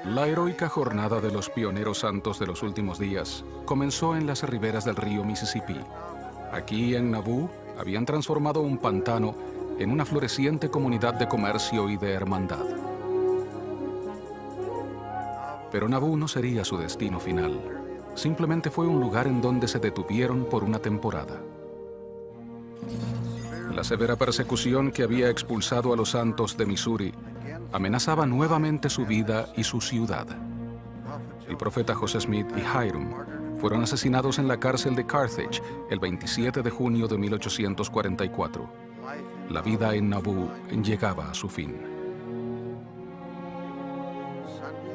La heroica jornada de los pioneros santos de los últimos días comenzó en las riberas del río Mississippi. Aquí en Nauvoo habían transformado un pantano en una floreciente comunidad de comercio y de hermandad. Pero Nauvoo no sería su destino final. Simplemente fue un lugar en donde se detuvieron por una temporada. La severa persecución que había expulsado a los santos de Missouri amenazaba nuevamente su vida y su ciudad. El profeta José Smith y Hyrum fueron asesinados en la cárcel de Carthage el 27 de junio de 1844. La vida en Nauvoo llegaba a su fin.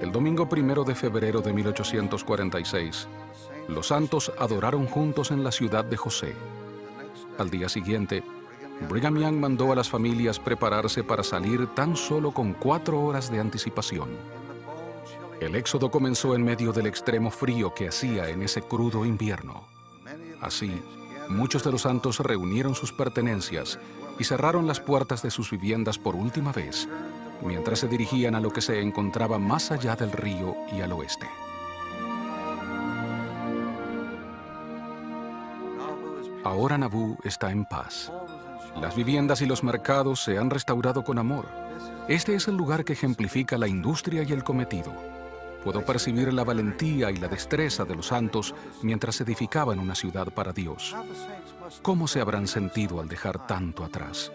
El domingo 1 de febrero de 1846, los santos adoraron juntos en la ciudad de José. Al día siguiente, Brigham Young mandó a las familias prepararse para salir tan solo con 4 horas de anticipación. El éxodo comenzó en medio del extremo frío que hacía en ese crudo invierno. Así, muchos de los santos reunieron sus pertenencias y cerraron las puertas de sus viviendas por última vez, mientras se dirigían a lo que se encontraba más allá del río y al oeste. Ahora Nauvoo está en paz. Las viviendas y los mercados se han restaurado con amor. Este es el lugar que ejemplifica la industria y el cometido. Puedo percibir la valentía y la destreza de los santos mientras edificaban una ciudad para Dios. ¿Cómo se habrán sentido al dejar tanto atrás?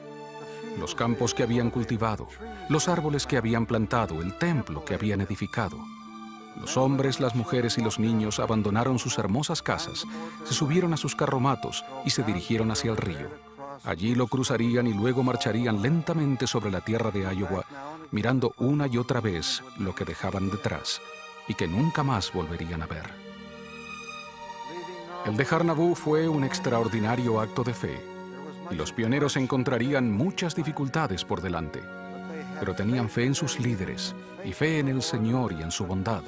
Los campos que habían cultivado, los árboles que habían plantado, el templo que habían edificado. Los hombres, las mujeres y los niños abandonaron sus hermosas casas, se subieron a sus carromatos y se dirigieron hacia el río. Allí lo cruzarían y luego marcharían lentamente sobre la tierra de Iowa, mirando una y otra vez lo que dejaban detrás y que nunca más volverían a ver. El dejar Nauvoo fue un extraordinario acto de fe, y los pioneros encontrarían muchas dificultades por delante, pero tenían fe en sus líderes y fe en el Señor y en su bondad.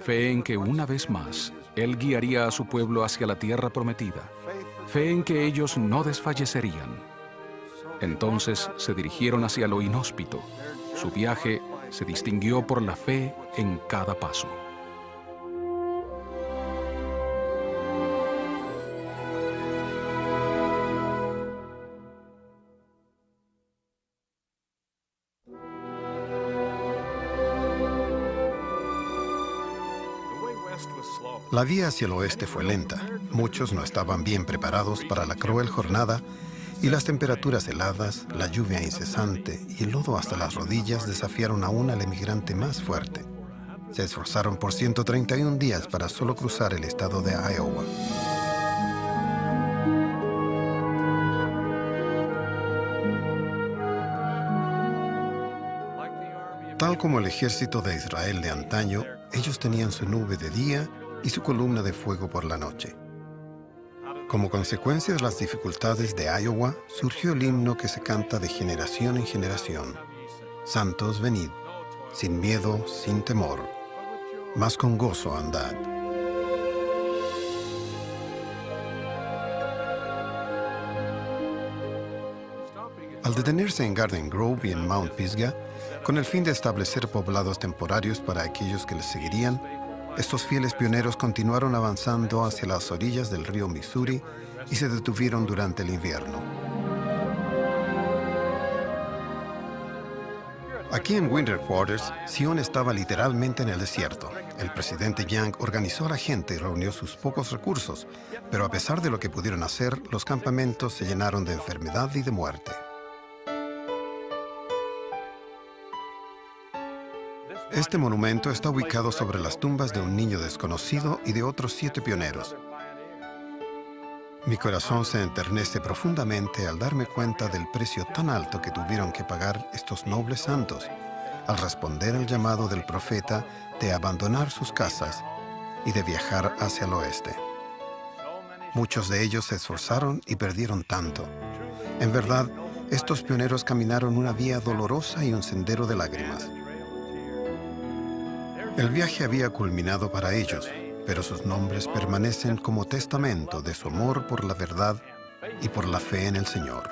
Fe en que una vez más Él guiaría a su pueblo hacia la tierra prometida. Fe en que ellos no desfallecerían. Entonces se dirigieron hacia lo inhóspito. Su viaje se distinguió por la fe en cada paso. La vía hacia el oeste fue lenta. Muchos no estaban bien preparados para la cruel jornada y las temperaturas heladas, la lluvia incesante y el lodo hasta las rodillas desafiaron aún al emigrante más fuerte. Se esforzaron por 131 días para solo cruzar el estado de Iowa. Tal como el ejército de Israel de antaño, ellos tenían su nube de día y su columna de fuego por la noche. Como consecuencia de las dificultades de Iowa, surgió el himno que se canta de generación en generación. Santos, venid, sin miedo, sin temor, mas con gozo andad. Al detenerse en Garden Grove y en Mount Pisgah, con el fin de establecer poblados temporarios para aquellos que les seguirían, estos fieles pioneros continuaron avanzando hacia las orillas del río Missouri y se detuvieron durante el invierno. Aquí en Winter Quarters, Sion estaba literalmente en el desierto. El presidente Young organizó a la gente y reunió sus pocos recursos, pero a pesar de lo que pudieron hacer, los campamentos se llenaron de enfermedad y de muerte. Este monumento está ubicado sobre las tumbas de un niño desconocido y de otros 7 pioneros. Mi corazón se enternece profundamente al darme cuenta del precio tan alto que tuvieron que pagar estos nobles santos al responder al llamado del profeta de abandonar sus casas y de viajar hacia el oeste. Muchos de ellos se esforzaron y perdieron tanto. En verdad, estos pioneros caminaron una vía dolorosa y un sendero de lágrimas. El viaje había culminado para ellos, pero sus nombres permanecen como testamento de su amor por la verdad y por la fe en el Señor.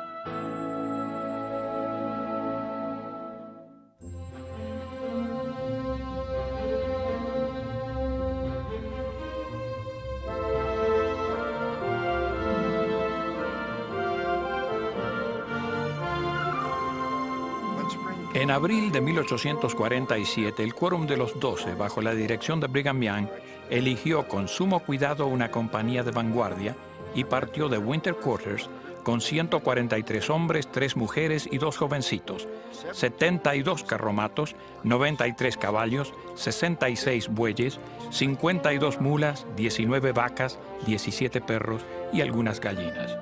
En abril de 1847, el Quórum de los 12, bajo la dirección de Brigham Young, eligió con sumo cuidado una compañía de vanguardia y partió de Winter Quarters con 143 hombres, 3 mujeres y 2 jovencitos, 72 carromatos, 93 caballos, 66 bueyes, 52 mulas, 19 vacas, 17 perros y algunas gallinas.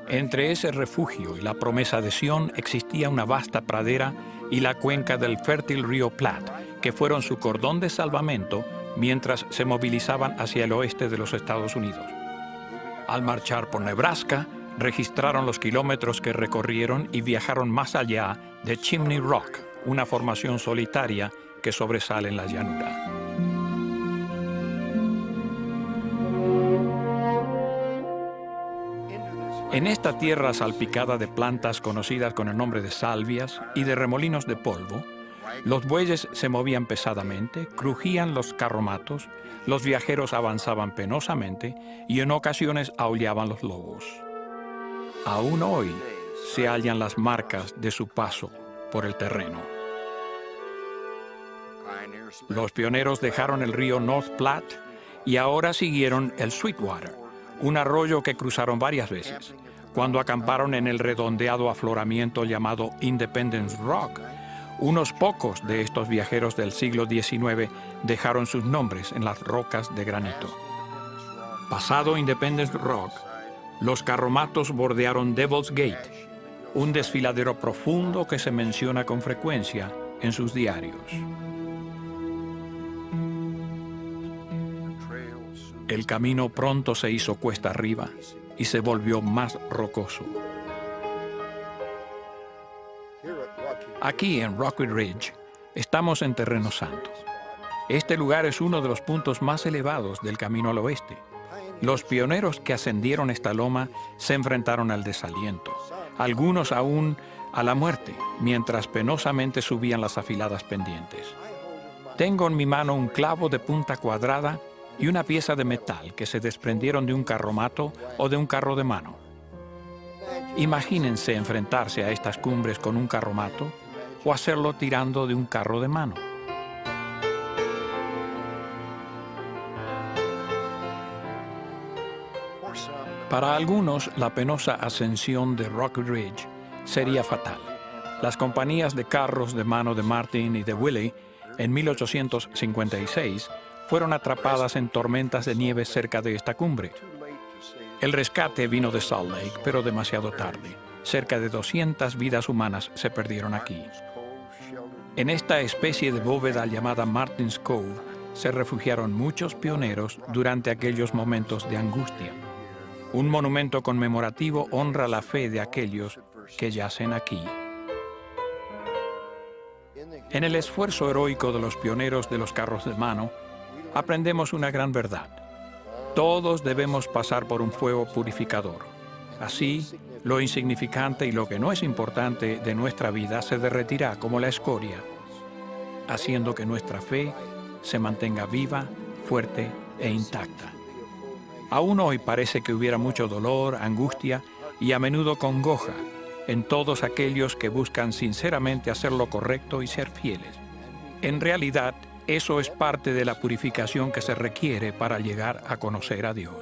Entre ese refugio y la promesa de Sion existía una vasta pradera y la cuenca del fértil río Platte, que fueron su cordón de salvamento mientras se movilizaban hacia el oeste de los Estados Unidos. Al marchar por Nebraska, registraron los kilómetros que recorrieron y viajaron más allá de Chimney Rock, una formación solitaria que sobresale en la llanura. En esta tierra salpicada de plantas conocidas con el nombre de salvias y de remolinos de polvo, los bueyes se movían pesadamente, crujían los carromatos, los viajeros avanzaban penosamente y en ocasiones aullaban los lobos. Aún hoy se hallan las marcas de su paso por el terreno. Los pioneros dejaron el río North Platte y ahora siguieron el Sweetwater, un arroyo que cruzaron varias veces. Cuando acamparon en el redondeado afloramiento llamado Independence Rock, unos pocos de estos viajeros del siglo XIX dejaron sus nombres en las rocas de granito. Pasado Independence Rock, los carromatos bordearon Devil's Gate, un desfiladero profundo que se menciona con frecuencia en sus diarios. El camino pronto se hizo cuesta arriba y se volvió más rocoso. Aquí en Rocky Ridge estamos en Terreno Santo. Este lugar es uno de los puntos más elevados del camino al oeste. Los pioneros que ascendieron esta loma se enfrentaron al desaliento, algunos aún a la muerte, mientras penosamente subían las afiladas pendientes. Tengo en mi mano un clavo de punta cuadrada y una pieza de metal que se desprendieron de un carromato o de un carro de mano. Imagínense enfrentarse a estas cumbres con un carromato o hacerlo tirando de un carro de mano. Para algunos, la penosa ascensión de Rocky Ridge sería fatal. Las compañías de carros de mano de Martin y de Willey, en 1856, fueron atrapadas en tormentas de nieve cerca de esta cumbre. El rescate vino de Salt Lake, pero demasiado tarde. Cerca de 200 vidas humanas se perdieron aquí. En esta especie de bóveda llamada Martin's Cove se refugiaron muchos pioneros durante aquellos momentos de angustia. Un monumento conmemorativo honra la fe de aquellos que yacen aquí. En el esfuerzo heroico de los pioneros de los carros de mano, aprendemos una gran verdad. Todos debemos pasar por un fuego purificador. Así, lo insignificante y lo que no es importante de nuestra vida se derretirá como la escoria, haciendo que nuestra fe se mantenga viva, fuerte e intacta. Aún hoy parece que hubiera mucho dolor, angustia y a menudo congoja en todos aquellos que buscan sinceramente hacer lo correcto y ser fieles. En realidad, eso es parte de la purificación que se requiere para llegar a conocer a Dios.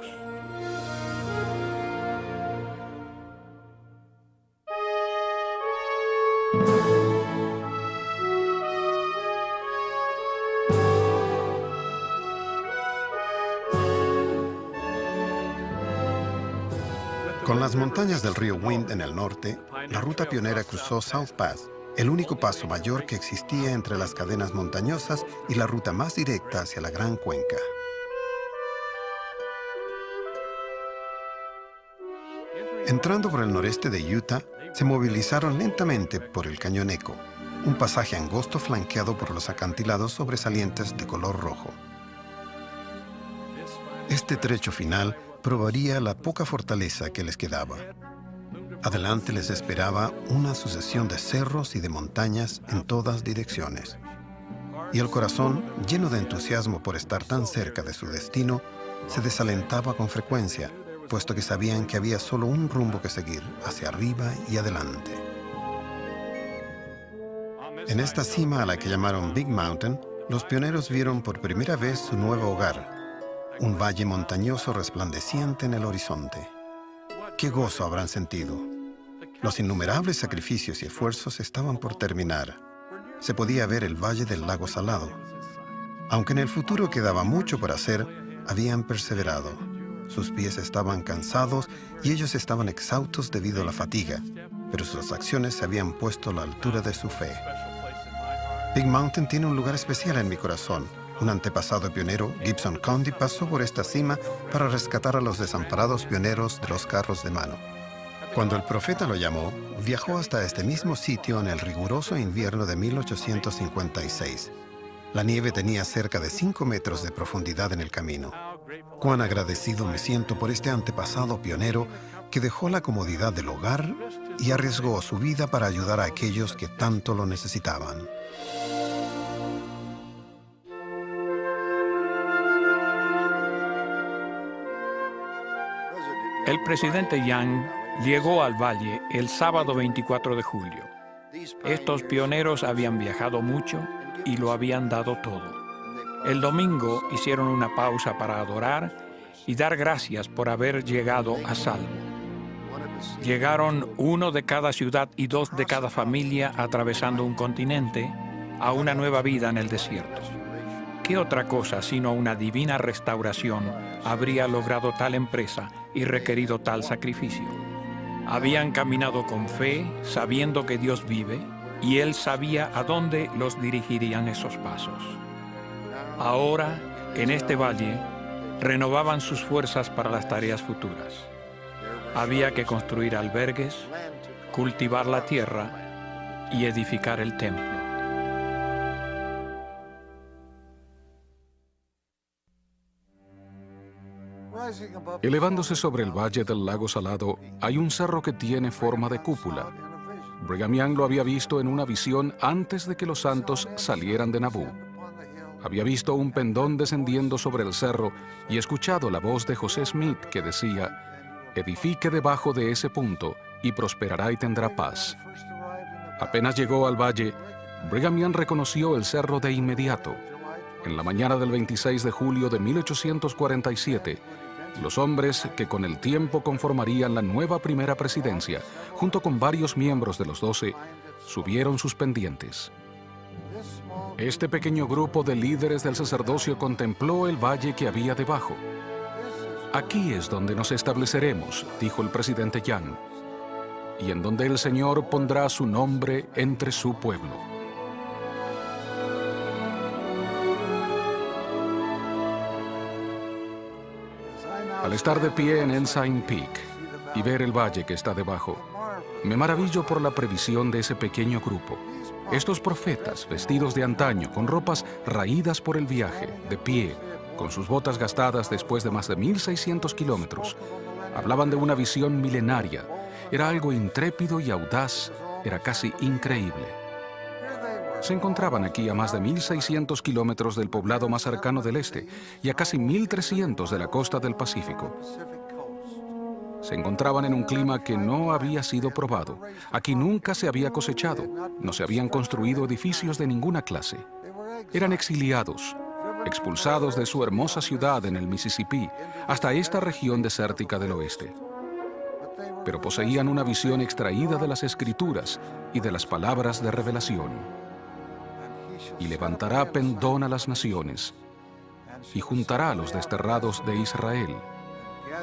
Con las montañas del río Wind en el norte, la ruta pionera cruzó South Pass, el único paso mayor que existía entre las cadenas montañosas y la ruta más directa hacia la Gran Cuenca. Entrando por el noreste de Utah, se movilizaron lentamente por el Cañón Echo, un pasaje angosto flanqueado por los acantilados sobresalientes de color rojo. Este trecho final probaría la poca fortaleza que les quedaba. Adelante les esperaba una sucesión de cerros y de montañas en todas direcciones. Y el corazón, lleno de entusiasmo por estar tan cerca de su destino, se desalentaba con frecuencia, puesto que sabían que había solo un rumbo que seguir, hacia arriba y adelante. En esta cima, a la que llamaron Big Mountain, los pioneros vieron por primera vez su nuevo hogar, un valle montañoso resplandeciente en el horizonte. ¡Qué gozo habrán sentido! Los innumerables sacrificios y esfuerzos estaban por terminar. Se podía ver el valle del lago Salado. Aunque en el futuro quedaba mucho por hacer, habían perseverado. Sus pies estaban cansados y ellos estaban exhaustos debido a la fatiga, pero sus acciones se habían puesto a la altura de su fe. Big Mountain tiene un lugar especial en mi corazón. Un antepasado pionero, Gibson Condi, pasó por esta cima para rescatar a los desamparados pioneros de los carros de mano. Cuando el profeta lo llamó, viajó hasta este mismo sitio en el riguroso invierno de 1856. La nieve tenía cerca de 5 metros de profundidad en el camino. Cuán agradecido me siento por este antepasado pionero que dejó la comodidad del hogar y arriesgó su vida para ayudar a aquellos que tanto lo necesitaban. El presidente Young llegó al valle el sábado 24 de julio. Estos pioneros habían viajado mucho y lo habían dado todo. El domingo hicieron una pausa para adorar y dar gracias por haber llegado a salvo. Llegaron 1 de cada ciudad y 2 de cada familia atravesando un continente a una nueva vida en el desierto. ¿Qué otra cosa sino una divina restauración habría logrado tal empresa y requerido tal sacrificio? Habían caminado con fe, sabiendo que Dios vive, y Él sabía a dónde los dirigirían esos pasos. Ahora, en este valle, renovaban sus fuerzas para las tareas futuras. Había que construir albergues, cultivar la tierra y edificar el templo. Elevándose sobre el valle del lago Salado, hay un cerro que tiene forma de cúpula. Brigham Young lo había visto en una visión antes de que los santos salieran de Nabú. Había visto un pendón descendiendo sobre el cerro y escuchado la voz de José Smith que decía: edifique debajo de ese punto y prosperará y tendrá paz. Apenas llegó al valle, Brigham Young reconoció el cerro de inmediato. En la mañana del 26 de julio de 1847, los hombres que con el tiempo conformarían la nueva primera presidencia, junto con varios miembros de los 12, subieron sus pendientes. Este pequeño grupo de líderes del sacerdocio contempló el valle que había debajo. Aquí es donde nos estableceremos, dijo el presidente Young, y en donde el Señor pondrá su nombre entre su pueblo. Al estar de pie en Ensign Peak y ver el valle que está debajo, me maravillo por la previsión de ese pequeño grupo. Estos profetas, vestidos de antaño, con ropas raídas por el viaje, de pie, con sus botas gastadas después de más de 1.600 kilómetros, hablaban de una visión milenaria. Era algo intrépido y audaz, era casi increíble. Se encontraban aquí a más de 1.600 kilómetros del poblado más cercano del este y a casi 1.300 de la costa del Pacífico. Se encontraban en un clima que no había sido probado. Aquí nunca se había cosechado, no se habían construido edificios de ninguna clase. Eran exiliados, expulsados de su hermosa ciudad en el Mississippi hasta esta región desértica del oeste. Pero poseían una visión extraída de las Escrituras y de las palabras de revelación. Y levantará pendón a las naciones, y juntará a los desterrados de Israel,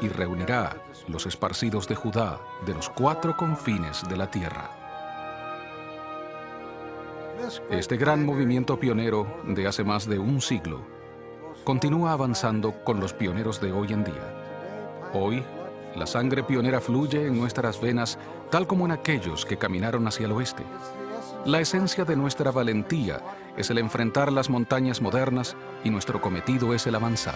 y reunirá los esparcidos de Judá de los 4 confines de la tierra. Este gran movimiento pionero de hace más de un siglo continúa avanzando con los pioneros de hoy en día. Hoy, la sangre pionera fluye en nuestras venas tal como en aquellos que caminaron hacia el oeste. La esencia de nuestra valentía es el enfrentar las montañas modernas y nuestro cometido es el avanzar.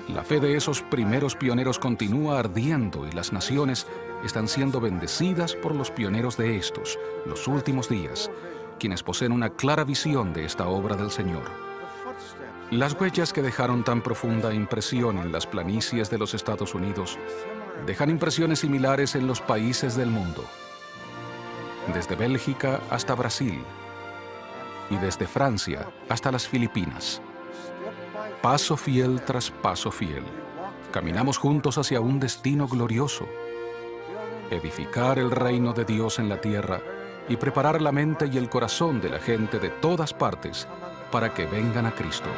La fe de esos primeros pioneros continúa ardiendo y las naciones están siendo bendecidas por los pioneros de estos, los últimos días, quienes poseen una clara visión de esta obra del Señor. Las huellas que dejaron tan profunda impresión en las planicies de los Estados Unidos dejan impresiones similares en los países del mundo. Desde Bélgica hasta Brasil, y desde Francia hasta las Filipinas. Paso fiel tras paso fiel, caminamos juntos hacia un destino glorioso: edificar el reino de Dios en la tierra y preparar la mente y el corazón de la gente de todas partes para que vengan a Cristo,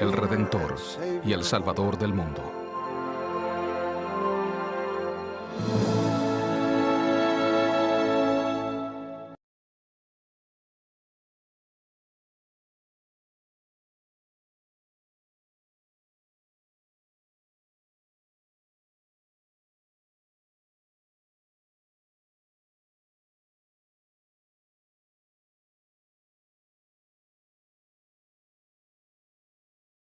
el Redentor y el Salvador del mundo.